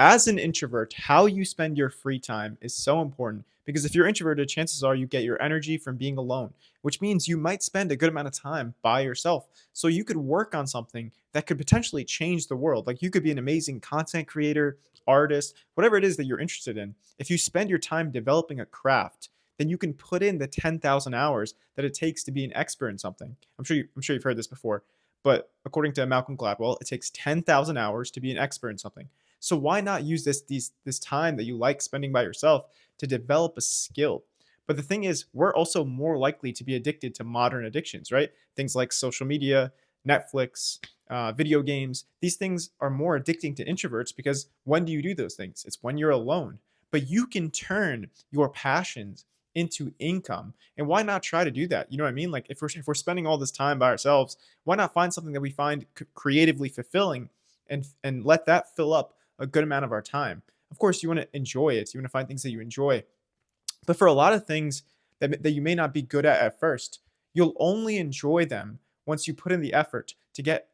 as an introvert, how you spend your free time is so important because if you're introverted, chances are you get your energy from being alone, which means you might spend a good amount of time by yourself. So you could work on something that could potentially change the world. Like you could be an amazing content creator, artist, whatever it is that you're interested in. If you spend your time developing a craft, then you can put in the 10,000 hours that it takes to be an expert in something. I'm sure you've heard this before, but according to Malcolm Gladwell, it takes 10,000 hours to be an expert in something. So why not use this time that you like spending by yourself to develop a skill? But the thing is, we're also more likely to be addicted to modern addictions, right? Things like social media, Netflix, video games. These things are more addicting to introverts because when do you do those things? It's when you're alone. But you can turn your passions into income. And why not try to do that? You know what I mean? Like if we're spending all this time by ourselves, why not find something that we find creatively fulfilling and let that fill up a good amount of our time. Of course, you want to enjoy it. You want to find things that you enjoy. But for a lot of things that you may not be good at first, you'll only enjoy them once you put in the effort to get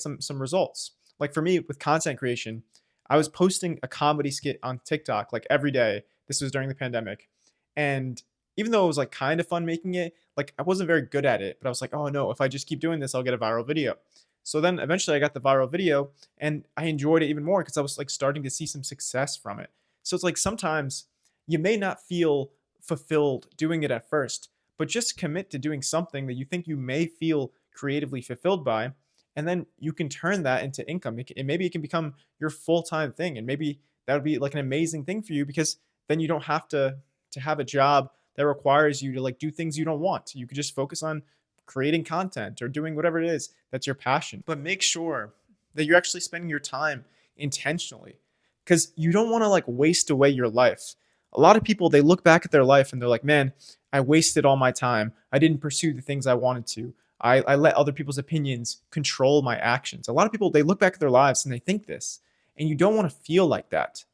some results. Like for me with content creation, I was posting a comedy skit on TikTok like every day. This was during the pandemic. And even though it was like kind of fun making it, like I wasn't very good at it, but I was like, oh no, if I just keep doing this, I'll get a viral video. So then eventually I got the viral video and I enjoyed it even more because I was like starting to see some success from it. So it's like sometimes you may not feel fulfilled doing it at first, but just commit to doing something that you think you may feel creatively fulfilled by. And then you can turn that into income. And maybe it can become your full-time thing. And maybe that would be like an amazing thing for you because then you don't have to have a job that requires you to like do things you don't want. You could just focus on creating content or doing whatever it is that's your passion. But make sure that you're actually spending your time intentionally because you don't want to like waste away your life. A lot of people, they look back at their life and they're like, man, I wasted all my time. I didn't pursue the things I wanted to. I let other people's opinions control my actions. A lot of people, they look back at their lives and they think this, and you don't want to feel like that.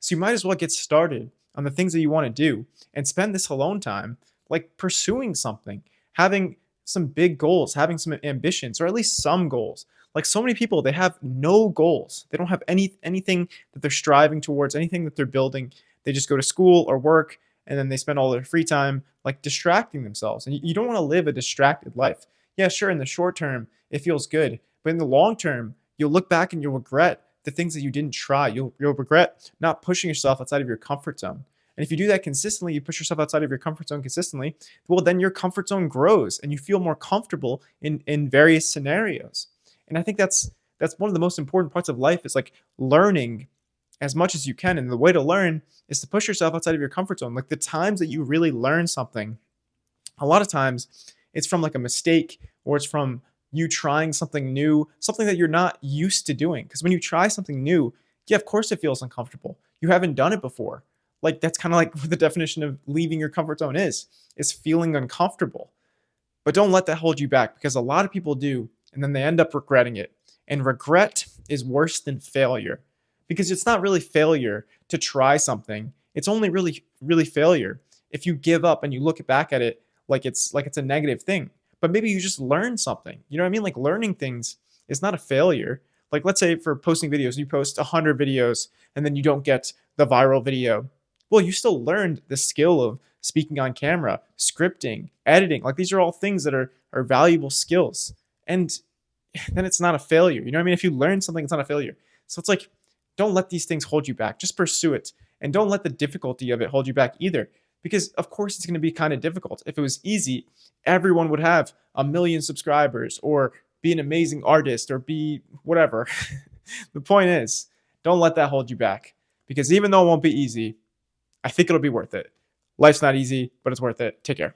So you might as well get started on the things that you want to do and spend this alone time like pursuing something, having some big goals, having some ambitions, or at least some goals. Like so many people, they have no goals. They don't have anything that they're striving towards, anything that they're building. They just go to school or work, and then they spend all their free time like distracting themselves. And you don't want to live a distracted life. Yeah, sure, in the short term, it feels good. But in the long term, you'll look back and you'll regret the things that you didn't try. You'll regret not pushing yourself outside of your comfort zone. And if you do that consistently, you push yourself outside of your comfort zone consistently, well, then your comfort zone grows and you feel more comfortable in various scenarios. And I think that's one of the most important parts of life is like learning as much as you can. And the way to learn is to push yourself outside of your comfort zone. Like the times that you really learn something, a lot of times it's from like a mistake or it's from you trying something new, something that you're not used to doing. Because when you try something new, yeah, of course it feels uncomfortable. You haven't done it before. Like that's kind of like what the definition of leaving your comfort zone is feeling uncomfortable. But don't let that hold you back because a lot of people do, and then they end up regretting it. And regret is worse than failure because it's not really failure to try something. It's only really failure if you give up and you look back at it like it's a negative thing. But maybe you just learn something. You know what I mean? Like learning things is not a failure. Like let's say for posting videos, you post 100 videos and then you don't get the viral video. Well, you still learned the skill of speaking on camera, scripting, editing. Like these are all things that are valuable skills. And then it's not a failure. You know what I mean? If you learn something, it's not a failure. So it's like, don't let these things hold you back. Just pursue it. And don't let the difficulty of it hold you back either. Because of course it's going to be kind of difficult. If it was easy, everyone would have 1 million subscribers or be an amazing artist or be whatever. The point is, don't let that hold you back. Because even though it won't be easy, I think it'll be worth it. Life's not easy, but it's worth it. Take care.